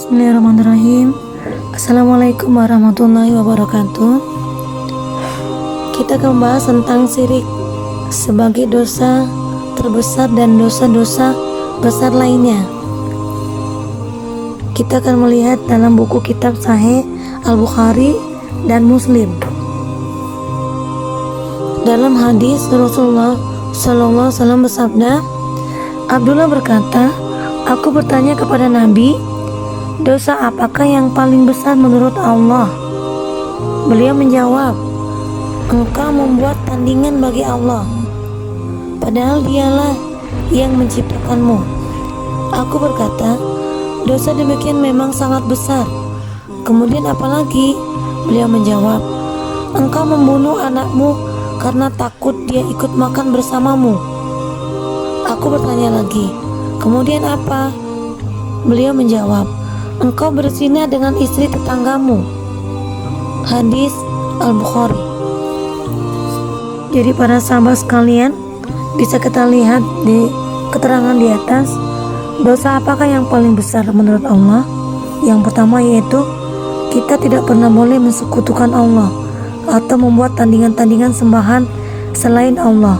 Bismillahirrahmanirrahim. Assalamualaikum warahmatullahi wabarakatuh. Kita akan membahas tentang syirik sebagai dosa terbesar dan dosa-dosa besar lainnya. Kita akan melihat dalam buku kitab Sahih Al-Bukhari dan Muslim. Dalam hadis Rasulullah SAW bersabda, Abdullah berkata, aku bertanya kepada Nabi, dosa apakah yang paling besar menurut Allah? Beliau menjawab, engkau membuat tandingan bagi Allah, padahal dialah yang menciptakanmu. Aku berkata, dosa demikian memang sangat besar. Kemudian apalagi? Beliau menjawab, engkau membunuh anakmu karena takut dia ikut makan bersamamu. Aku bertanya lagi, kemudian apa? Beliau menjawab, engkau berzina dengan istri tetanggamu. Hadis Al-Bukhari. Jadi para sahabat sekalian, bisa kita lihat di keterangan di atas, dosa apakah yang paling besar menurut Allah? Yang pertama yaitu kita tidak pernah boleh mensekutukan Allah atau membuat tandingan-tandingan sembahan selain Allah.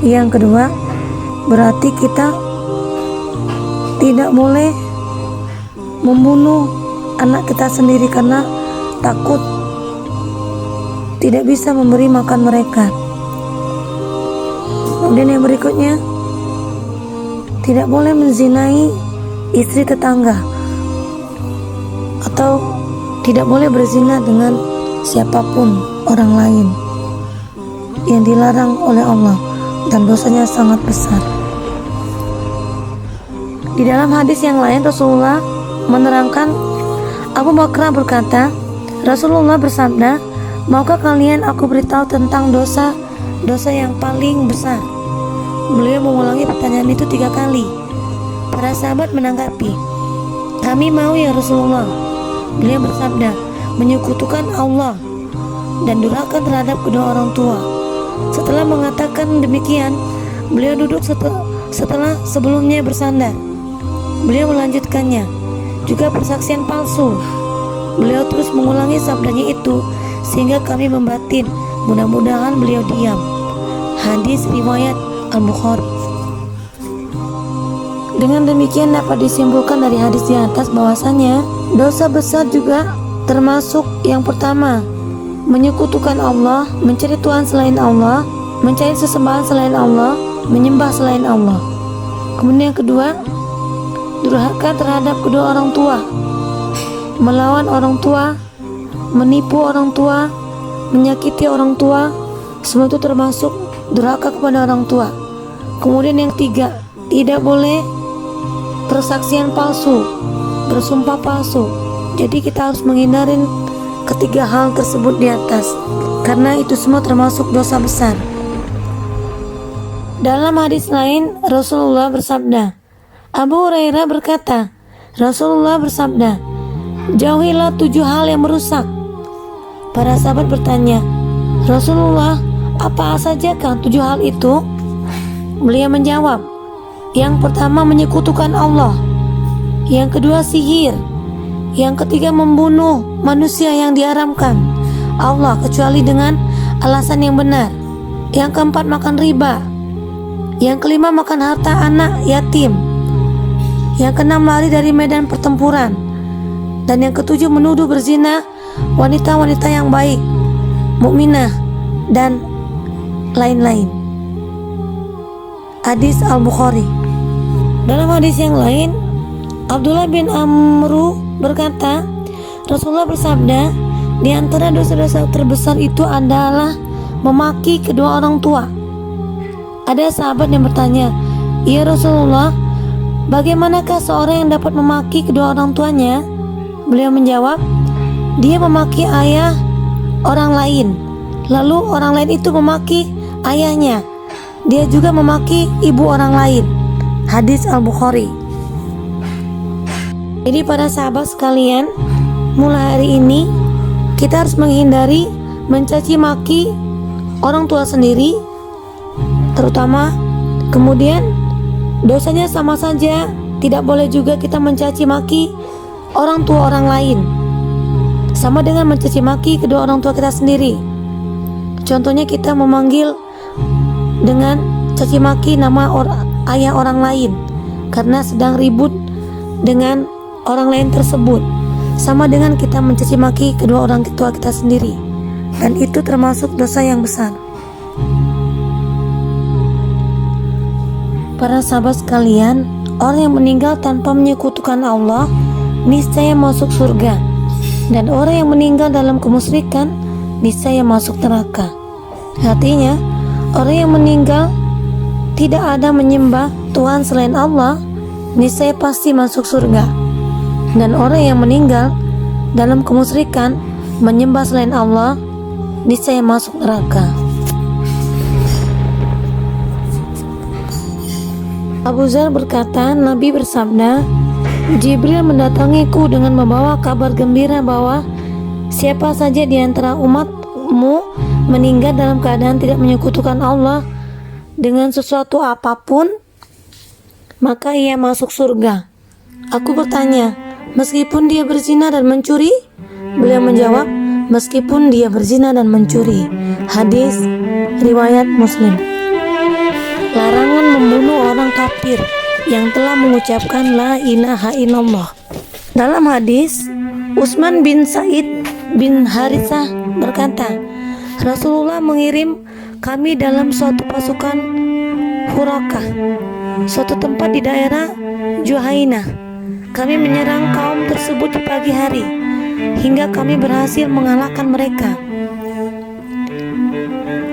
Yang kedua, berarti kita tidak boleh membunuh anak kita sendiri karena takut tidak bisa memberi makan mereka. Kemudian yang berikutnya, tidak boleh menzinai istri tetangga atau tidak boleh berzina dengan siapapun orang lain yang dilarang oleh Allah dan dosanya sangat besar. Di dalam hadis yang lain Rasulullah menerangkan, Abu Bakar berkata, Rasulullah bersabda, maukah kalian aku beritahu tentang dosa yang paling besar? Beliau mengulangi pertanyaan itu 3 kali. Para sahabat menanggapi, kami mau ya Rasulullah. Beliau bersabda, menyekutukan Allah dan durhaka terhadap kedua orang tua. Setelah mengatakan demikian, beliau duduk setelah sebelumnya bersandar. Beliau melanjutkannya, juga persaksian palsu. Beliau terus mengulangi sabdanya itu sehingga kami membatin, mudah-mudahan beliau diam. Hadis riwayat Al-Bukhari. Dengan demikian dapat disimpulkan dari hadis di atas bahwasanya dosa besar juga termasuk yang pertama, menyekutukan Allah, mencari Tuhan selain Allah, mencari sesembahan selain Allah, menyembah selain Allah. Kemudian yang kedua, durhaka terhadap kedua orang tua, melawan orang tua, menipu orang tua, menyakiti orang tua, semua itu termasuk durhaka kepada orang tua. Kemudian yang ketiga, tidak boleh persaksian palsu, bersumpah palsu. Jadi kita harus menghindari ketiga hal tersebut di atas, karena itu semua termasuk dosa besar. Dalam hadis lain Rasulullah bersabda, Abu Hurairah berkata, Rasulullah bersabda, jauhilah 7 hal yang merusak. Para sahabat bertanya, Rasulullah, apa sajakah 7 hal itu? Beliau menjawab, yang pertama menyekutukan Allah, yang kedua sihir, yang ketiga membunuh manusia yang diharamkan Allah kecuali dengan alasan yang benar, yang keempat makan riba, yang kelima makan harta anak yatim, yang keenam lari dari medan pertempuran, dan yang ketujuh menuduh berzina wanita-wanita yang baik, mukminah, dan lain-lain. Hadis Al-Bukhari. Dalam hadis yang lain, Abdullah bin Amru berkata, Rasulullah bersabda, di antara dosa-dosa terbesar itu adalah memaki kedua orang tua. Ada sahabat yang bertanya, ya Rasulullah, bagaimanakah seorang yang dapat memaki kedua orang tuanya? Beliau menjawab, dia memaki ayah orang lain, lalu orang lain itu memaki ayahnya, dia juga memaki ibu orang lain. Hadis Al-Bukhari. Jadi para sahabat sekalian, mulai hari ini kita harus menghindari mencaci maki orang tua sendiri, terutama. Kemudian dosanya sama saja, tidak boleh juga kita mencaci maki orang tua orang lain, sama dengan mencaci maki kedua orang tua kita sendiri. Contohnya kita memanggil dengan caci maki nama ayah orang lain karena sedang ribut dengan orang lain tersebut, sama dengan kita mencaci maki kedua orang tua kita sendiri, dan itu termasuk dosa yang besar. Para sahabat sekalian, orang yang meninggal tanpa menyekutukan Allah niscaya masuk surga, dan orang yang meninggal dalam kemusyrikan niscaya masuk neraka. Artinya, orang yang meninggal tidak ada menyembah Tuhan selain Allah niscaya pasti masuk surga, dan orang yang meninggal dalam kemusyrikan menyembah selain Allah niscaya masuk neraka. Abu Dzar berkata, Nabi bersabda, Jibril mendatangiku dengan membawa kabar gembira bahwa siapa saja di antara umatmu meninggal dalam keadaan tidak menyekutukan Allah dengan sesuatu apapun, maka ia masuk surga. Aku bertanya, meskipun dia berzina dan mencuri? Beliau menjawab, meskipun dia berzina dan mencuri. Hadis riwayat Muslim. Larangan membunuh orang kafir yang telah mengucapkan la ilaha illallah. Dalam hadis, Utsman bin Said bin Haritsah berkata, Rasulullah mengirim kami dalam suatu pasukan Hurakah, suatu tempat di daerah Juhainah. Kami menyerang kaum tersebut di pagi hari hingga kami berhasil mengalahkan mereka.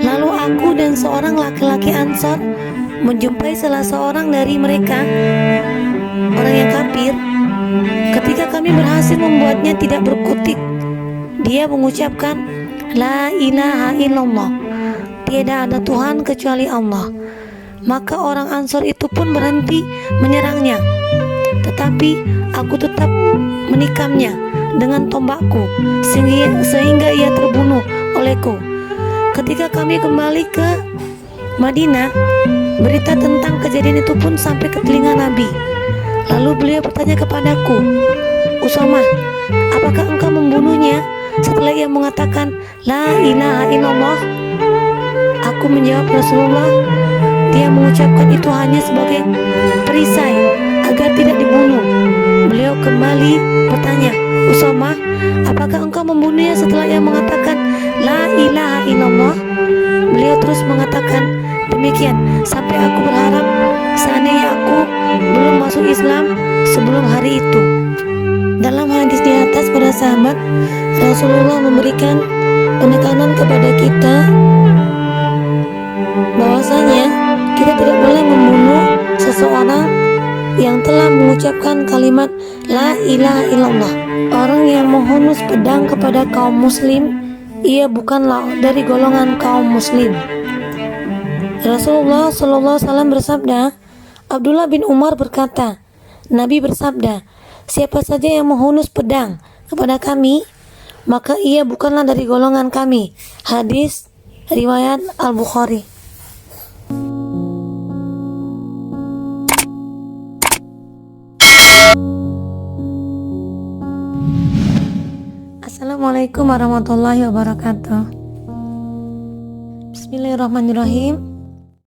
Lalu aku dan seorang laki-laki Ansar menjumpai salah seorang dari mereka, orang yang kafir. Ketika kami berhasil membuatnya tidak berkutik, dia mengucapkan la ilaha illallah, tiada ada Tuhan kecuali Allah. Maka orang Ansar itu pun berhenti menyerangnya, tetapi aku tetap menikamnya dengan tombakku sehingga ia terbunuh olehku. Ketika kami kembali ke Madinah, berita tentang kejadian itu pun sampai ke telinga Nabi. Lalu beliau bertanya kepadaku, Usamah, apakah engkau membunuhnya setelah ia mengatakan la ilaha illallah? Aku menjawab, Rasulullah, dia mengucapkan itu hanya sebagai perisai agar tidak dibunuh. Beliau kembali bertanya, Usamah, apakah engkau membunuhnya setelah ia mengatakan la ilaha illallah? Beliau terus mengatakan demikian sampai aku berharap seandainya aku belum masuk Islam sebelum hari itu. Dalam hadis di atas, para sahabat, Rasulullah memberikan penekanan kepada kita bahwasanya kita tidak boleh membunuh seseorang yang telah mengucapkan kalimat la ilaha illallah. Orang yang menghunus pedang kepada kaum muslim, ia bukanlah dari golongan kaum muslim. Rasulullah SAW bersabda, Abdullah bin Umar berkata, Nabi bersabda, siapa saja yang menghunus pedang kepada kami, maka ia bukanlah dari golongan kami. Hadis riwayat Al-Bukhari. Assalamualaikum warahmatullahi wabarakatuh. Bismillahirrahmanirrahim.